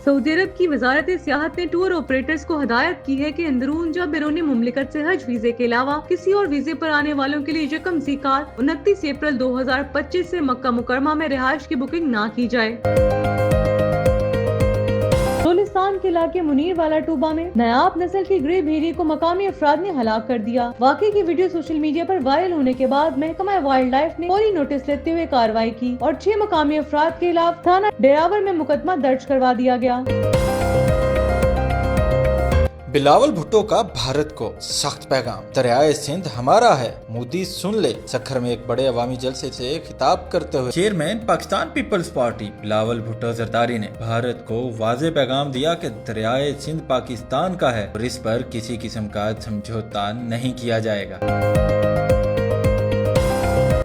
Saudi अरब की वजारत सियाहत ने tour operators को हदायत की है कि अंदरून या बैरूनी मुमलिकत से हज वीजे के अलावा किसी और वीजे पर आने वालों के लिए यकम ज़ीक़ात 29 अप्रैल 2025 से मक्का मुकरमा में रिहाइश की बुकिंग ना की जाए। बलूचिस्तान के इलाके मुनीर वाला टूबा में नायाब नस्ल की ग्रे भेड़ी को मकामी अफराद ने हलाक कर दिया। वाकई की वीडियो सोशल मीडिया पर वायरल होने के बाद महकमा वाइल्ड लाइफ ने फौरी नोटिस लेते हुए कार्रवाई की और 6 मकामी अफराद के खिलाफ थाना डेरावर में मुकदमा दर्ज करवा दिया गया। बिलावल भुट्टो का भारत को सख्त पैगाम, दरियाए सिंध हमारा है, मोदी सुन ले। सखर में एक बड़े अवामी जलसे से खिताब करते हुए चेयरमैन पाकिस्तान पीपल्स पार्टी बिलावल भुट्टो जरदारी ने भारत को वाज़ेह पैगाम दिया कि दरियाए सिंध पाकिस्तान का है और इस पर किसी किस्म का समझौता नहीं किया जाएगा।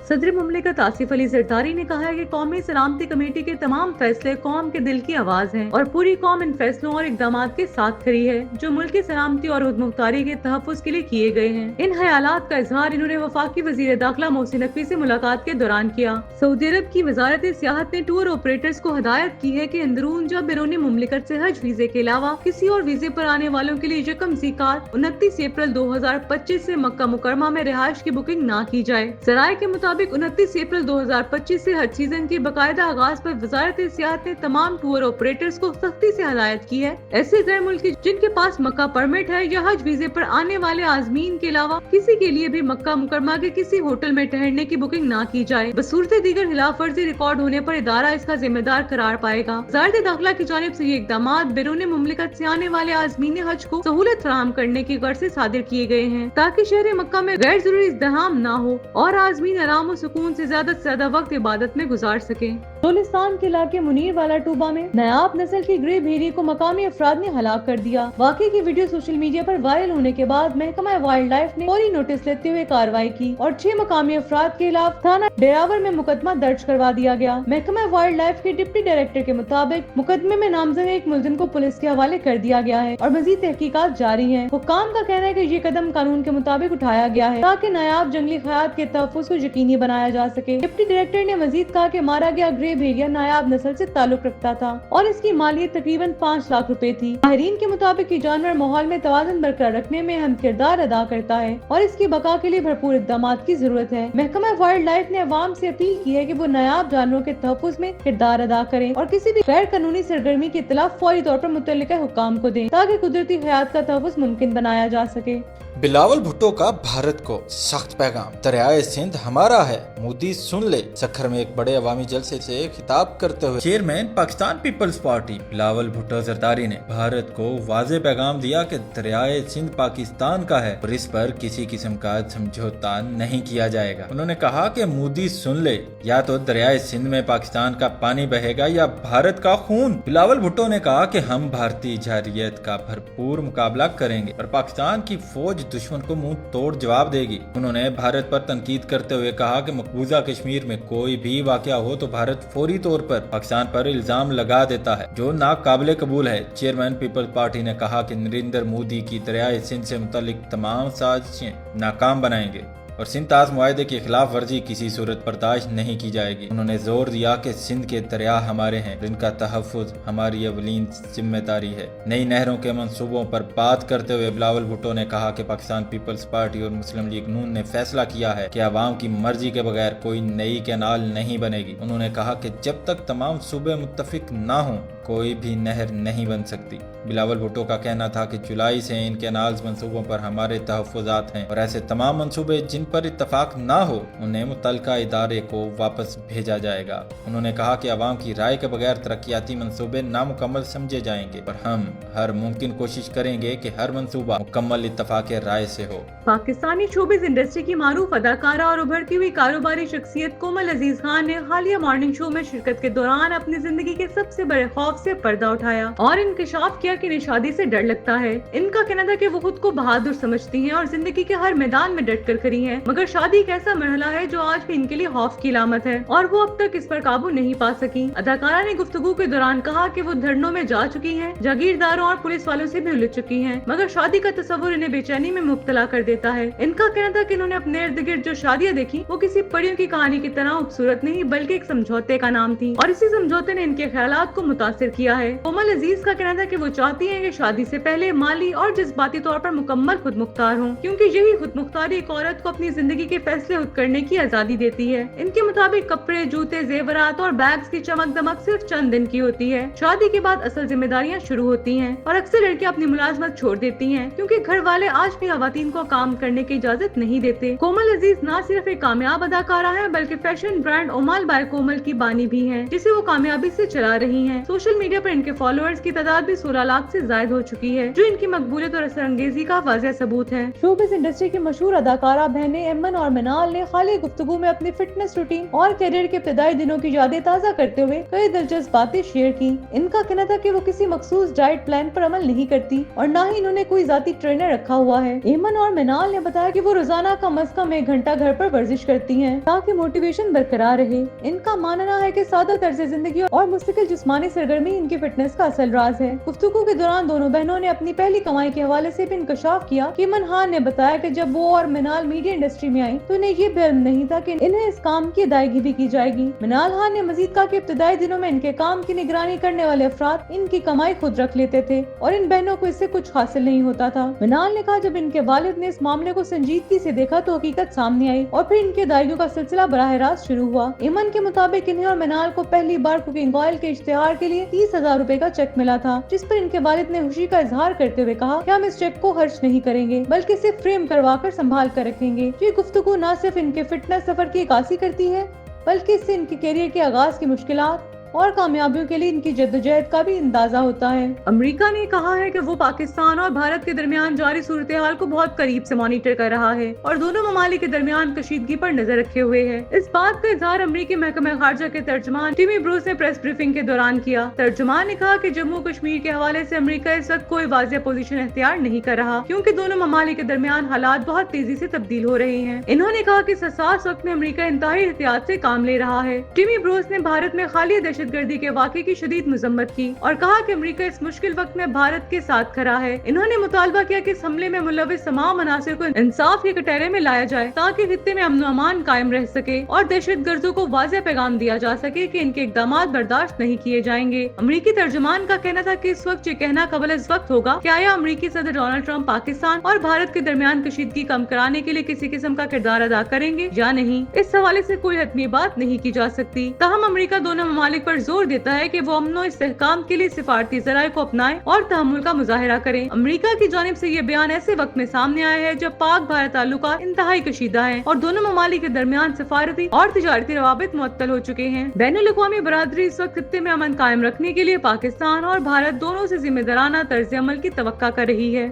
सदर मुमलिकत आसिफ अली जरदारी ने कहा है कि कौमी सलामती कमेटी के तमाम फैसले कौम के दिल की आवाज हैं और पूरी कौम इन फैसलों और इकदामात के साथ खड़ी है जो मुल्क की सलामती और खुदमुख्तारी के तहफ़्फ़ुज़ के लिए किए गए हैं। इन ख्यालात का इजहार इन्होंने वफाकी वज़ीर दाखिला मोहसिन नकवी से मुलाकात के दौरान किया। सऊदी अरब की वजारत सियाहत ने टूर ऑपरेटर्स को हदायत की है कि अंदरून या बैरूनी मुमलिकत से हज वीजे के अलावा किसी और वीजे पर आने वालों के लिए यकम ज़ीक़ात 29 अप्रैल 2025 से मक्का मुकरमा में रिहाइश की बुकिंग ना की जाए। ज़राए के मुताबिक 29 अप्रैल 2025 से हज सीजन की बाकायदा आगाज पर वजारत सियाहत ने तमाम टूर ऑपरेटर्स को सख्ती से हदायत की है ऐसे गैर मुल्की जिनके पास मक्का परमिट है या हज वीजे पर आने वाले आज़मीन के अलावा किसी के लिए भी मक्का मुकरमा के किसी होटल में ठहरने की बुकिंग ना की जाए। बसूरत दीगर खिलाफ वर्जी रिकॉर्ड होने पर इदारा इसका जिम्मेदार करार पाएगा। वज़ारत दाखिला की जानिब से ये इक़दामात बैरून मुमलिकत से आने वाले आज़मीन हज को सहूलत फराहम करने की गर्ज से सादिर किए गए हैं ताकि शहर मक्का में गैर जरूरी इज़्दिहाम न हो और आज़मीन आराम और सुकून से ज्यादा वक्त इबादत में गुजार सके। बलूचिस्तान के इलाके मुनीर वाला टूबा में नायाब नस्ल की ग्रे भेड़ी को मकामी अफराद ने हलाक कर दिया। वाकई की वीडियो सोशल मीडिया पर वायरल होने के बाद महकमा वाइल्ड लाइफ ने फौरी नोटिस लेते हुए कार्रवाई की और 6 मकामी अफराद के खिलाफ थाना डेरावर में मुकदमा दर्ज करवा दिया गया। महकमा वाइल्ड लाइफ के डिप्टी डायरेक्टर के मुताबिक मुकदमे में नामजद एक मुलजिम को पुलिस के हवाले कर दिया गया है और मजीद तहकीकात जारी है। हुक्काम का कहना है कि ये कदम कानून के मुताबिक उठाया गया है ताकि नायाब जंगली हयात के तहफ़्फ़ुज़ को यकीनी बनाया जा सके। डिप्टी डायरेक्टर ने मजीद कहा कि मारा गया ग्रे भेड़िया नायाब नस्ल से ताल्लुक रखता था और इसकी मालियत तकरीबन 5 लाख रुपए थी। माहिरीन के मुताबिक ये जानवर माहौल में तवाज़ुन बरकरार रखने में अहम किरदार अदा करता है और इसकी बका के लिए भरपूर इक़दामात की जरूरत है। महकमा वाइल्ड लाइफ ने अवाम से अपील की है कि वो नायाब जानवरों के तहफ़्फ़ुज़ में किरदार अदा करें और किसी भी गैर कानूनी सरगर्मी की इत्तला फौरी तौर पर मुतल्लिका हुक्काम को दें ताकि कुदरती हयात का तहफ़्फ़ुज़ मुमकिन बनाया जा सके। बिलावल भुट्टो का भारत को सख्त पैगाम, दरियाए सिंध हमारा है, मोदी सुन ले। सखर में एक बड़े अवामी जलसे से खिताब करते हुए चेयरमैन पाकिस्तान पीपल्स पार्टी बिलावल भुट्टो जरदारी ने भारत को वाज़ेह पैगाम दिया कि दरियाए सिंध पाकिस्तान का है और इस पर किसी किस्म का समझौता नहीं किया जाएगा। उन्होंने कहा कि मोदी सुन ले, या तो दरियाए सिंध में पाकिस्तान का पानी बहेगा या भारत का खून। बिलावल भुट्टो ने कहा कि हम भारतीय जारियत का भरपूर मुकाबला करेंगे और पाकिस्तान की फौज दुश्मन को मुंह तोड़ जवाब देगी। उन्होंने भारत पर तनकीद करते हुए कहा कि मकबूजा कश्मीर में कोई भी वाकया हो तो भारत फौरी तौर पर पाकिस्तान पर इल्जाम लगा देता है जो नाकाबिले कबूल है। चेयरमैन पीपल्स पार्टी ने कहा कि नरेंद्र मोदी की दरियाए सिंध से मुतालिक तमाम साजिशें नाकाम बनाएंगे और सिंध ताज़ मुआहदे की खिलाफ वर्जी किसी सूरत बर्दाश्त नहीं की जाएगी। उन्होंने जोर दिया कि सिंध के दरिया हमारे हैं, इनका तहफ़्फ़ुज़ हमारी अवलीन जिम्मेदारी है। नई नहरों के मंसूबों पर बात करते हुए बिलावल भुट्टो ने कहा कि पाकिस्तान पीपल्स पार्टी और मुस्लिम लीग नून ने फैसला किया है कि अवाम की मर्जी के बगैर कोई नई कैनाल नहीं बनेगी। उन्होंने कहा कि जब तक तमाम सूबे मुत्तफिक ना हों कोई भी नहर नहीं बन सकती। बिलावल भुट्टो का कहना था कि जुलाई से इन कैनाल्स मंसूबों पर हमारे तहफ़्फ़ुज़ात हैं और ऐसे तमाम मंसूबे जिन पर इत्तफाक ना हो उन्हें मुतल्लिका इदारे को वापस भेजा जाएगा। उन्होंने कहा कि अवाम की राय के बगैर तरक्याती मंसूबे नामुकम्मल समझे जाएंगे और हम हर मुमकिन कोशिश करेंगे कि हर मंसूबा मुकम्मल इत्तफाक राय से हो। पाकिस्तानी शोबिज़ इंडस्ट्री की मारूफ अदाकारा और उभरती हुई कारोबारी शख्सियत कोमल अजीज खान ने हालिया मॉर्निंग शो में शिरकत के दौरान अपनी जिंदगी के सबसे बड़े खौफ से पर्दा उठाया और इंकशाफ किया कि इन्हें शादी से डर लगता है। इनका कहना था कि वो खुद को बहादुर समझती हैं और जिंदगी के हर मैदान में डट कर खड़ी हैं, मगर शादी एक ऐसा मरहला है जो आज भी इनके लिए खौफ की अलामत है और वो अब तक इस पर काबू नहीं पा सकी। अदाकारा ने गुफ्तगू के दौरान कहा कि वो धरनों में जा चुकी हैं, जागीरदारों और पुलिस वालों से भी उलझ चुकी हैं, मगर शादी का तस्वुर इन्हें बेचैनी में मुब्तला कर देता है। इनका कहना था कि इन्होंने अपने इर्द गिर्द जो शादियां देखी वो किसी परियों की कहानी की तरह खूबसूरत नहीं बल्कि एक समझौते का नाम थी और इसी समझौते ने इनके ख्यालात को मुतासिर متاثر کیا ہے۔ کومل عزیز کا کہنا تھا کہ وہ چاہتی ہیں کہ شادی سے پہلے مالی اور جذباتی طور پر مکمل خود مختار ہوں، کیونکہ یہی خود مختاری ایک عورت کو اپنی زندگی کے فیصلے خود کرنے کی آزادی دیتی ہے۔ ان کے مطابق کپڑے، جوتے، زیورات اور بیگز کی چمک دمک صرف چند دن کی ہوتی ہے۔ شادی کے بعد اصل ذمہ داریاں شروع ہوتی ہیں اور اکثر لڑکیاں اپنی ملازمت چھوڑ دیتی ہیں کیونکہ گھر والے آج بھی خواتین کو کام کرنے کی اجازت نہیں دیتے۔ کومل عزیز نہ صرف ایک کامیاب اداکارہ ہے بلکہ فیشن برانڈ اومال بائی کومل کی بانی بھی ہیں، جسے وہ کامیابی سے چلا رہی ہیں۔ سوشل میڈیا پر ان کے فالوورز کی تعداد بھی 16 لاکھ سے زائد ہو چکی ہے، جو ان کی مقبولیت اور اثر انگیزی کا واضح ثبوت ہے۔ شوبز انڈسٹری کی مشہور اداکارہ بہنیں ایمن اور منال نے خالی گفتگو میں اپنی فٹنس روٹین اور کیریئر کے ابتدائی دنوں کی یادیں تازہ کرتے ہوئے کئی دلچسپ باتیں شیئر کی۔ ان کا کہنا تھا کہ وہ کسی مخصوص ڈائٹ پلان پر عمل نہیں کرتی اور نہ ہی انہوں نے کوئی ذاتی ٹرینر رکھا ہوا ہے۔ ایمن اور منال نے بتایا کہ وہ روزانہ کم از کم 1 گھنٹہ گھر پر ورزش کرتی ہیں تاکہ موٹیویشن برقرار رہے۔ ان کا ماننا ہے کہ سادہ طرز زندگی اور مستقل جسمانی سرگرمی ان کی فٹنس کا اصل راز ہے۔ گفتگو کے دوران دونوں بہنوں نے اپنی پہلی کمائی کے حوالے سے بھی انکشاف کیا کہ ایمن خان نے بتایا کہ جب وہ اور منال میڈیا انڈسٹری میں آئیں تو انہیں یہ بھی علم نہیں تھا کہ انہیں اس کام کی ادائیگی بھی کی جائے گی۔ منال خان نے مزید کہا کہ ابتدائی دنوں میں ان کے کام کی نگرانی کرنے والے افراد ان کی کمائی خود رکھ لیتے تھے اور ان بہنوں کو اس سے کچھ حاصل نہیں ہوتا تھا۔ منال نے کہا جب ان کے والد نے اس معاملے کو سنجیدگی سے دیکھا تو حقیقت سامنے آئی اور پھر ان کی ادائیگیوں کا سلسلہ براہ راست شروع ہوا۔ ایمن کے مطابق انہیں اور منال کو پہلی بار کوکنگ آئل کے اشتہار کے لیے 30,000 روپے کا چیک ملا تھا، جس پر ان کے والد نے خوشی کا اظہار کرتے ہوئے کہا کہ ہم اس چیک کو خرچ نہیں کریں گے بلکہ اسے فریم کروا کر سنبھال کر رکھیں گے۔ یہ گفتگو نہ صرف ان کے فٹنس سفر کی عکاسی کرتی ہے بلکہ اس سے ان کے کیریئر کے آغاز کی مشکلات اور کامیابیوں کے لیے ان کی جدوجہد کا بھی اندازہ ہوتا ہے۔ امریکہ نے کہا ہے کہ وہ پاکستان اور بھارت کے درمیان جاری صورتحال کو بہت قریب سے مانیٹر کر رہا ہے اور دونوں ممالک کے درمیان کشیدگی پر نظر رکھے ہوئے ہے۔ اس بات کا اظہار امریکی محکمہ خارجہ کے ترجمان ٹیمی بروس نے پریس بریفنگ کے دوران کیا۔ ترجمان نے کہا کہ جموں کشمیر کے حوالے سے امریکہ اس وقت کوئی واضح پوزیشن اختیار نہیں کر رہا کیونکہ دونوں ممالک کے درمیان حالات بہت تیزی سے تبدیل ہو رہے ہیں۔ انہوں نے کہا کہ اس حساس وقت میں امریکہ انتہائی احتیاط سے کام لے رہا ہے۔ ٹیمی بروس نے بھارت میں خالیہ دہشت گردی کے واقعے کی شدید مذمت کی اور کہا کہ امریکہ اس مشکل وقت میں بھارت کے ساتھ کھڑا ہے۔ انہوں نے مطالبہ کیا کہ اس حملے میں ملوث تمام عناصر کو انصاف کے کٹہرے میں لایا جائے تاکہ خطے میں امن و امان قائم رہ سکے اور دہشت گردوں کو واضح پیغام دیا جا سکے کہ ان کے اقدامات برداشت نہیں کیے جائیں گے۔ امریکی ترجمان کا کہنا تھا کہ اس وقت یہ کہنا قبل از وقت ہوگا کہ آیا امریکی صدر ڈونلڈ ٹرمپ پاکستان اور بھارت کے درمیان کشیدگی کم کرانے کے لیے کسی قسم کا کردار ادا کریں گے یا نہیں۔ اس حوالے سے کوئی حتمی بات نہیں کی جا سکتی، تاہم امریکہ دونوں ممالک پر زور دیتا ہے کہ وہ امن و استحکام کے لیے سفارتی ذرائع کو اپنائیں اور تحمل کا مظاہرہ کریں۔ امریکہ کی جانب سے یہ بیان ایسے وقت میں سامنے آیا ہے جب پاک بھارت تعلقات انتہائی کشیدہ ہیں اور دونوں ممالک کے درمیان سفارتی اور تجارتی روابط معطل ہو چکے ہیں۔ بین الاقوامی برادری اس وقت خطے میں امن قائم رکھنے کے لیے پاکستان اور بھارت دونوں سے ذمہ دارانہ طرز عمل کی توقع کر رہی ہے۔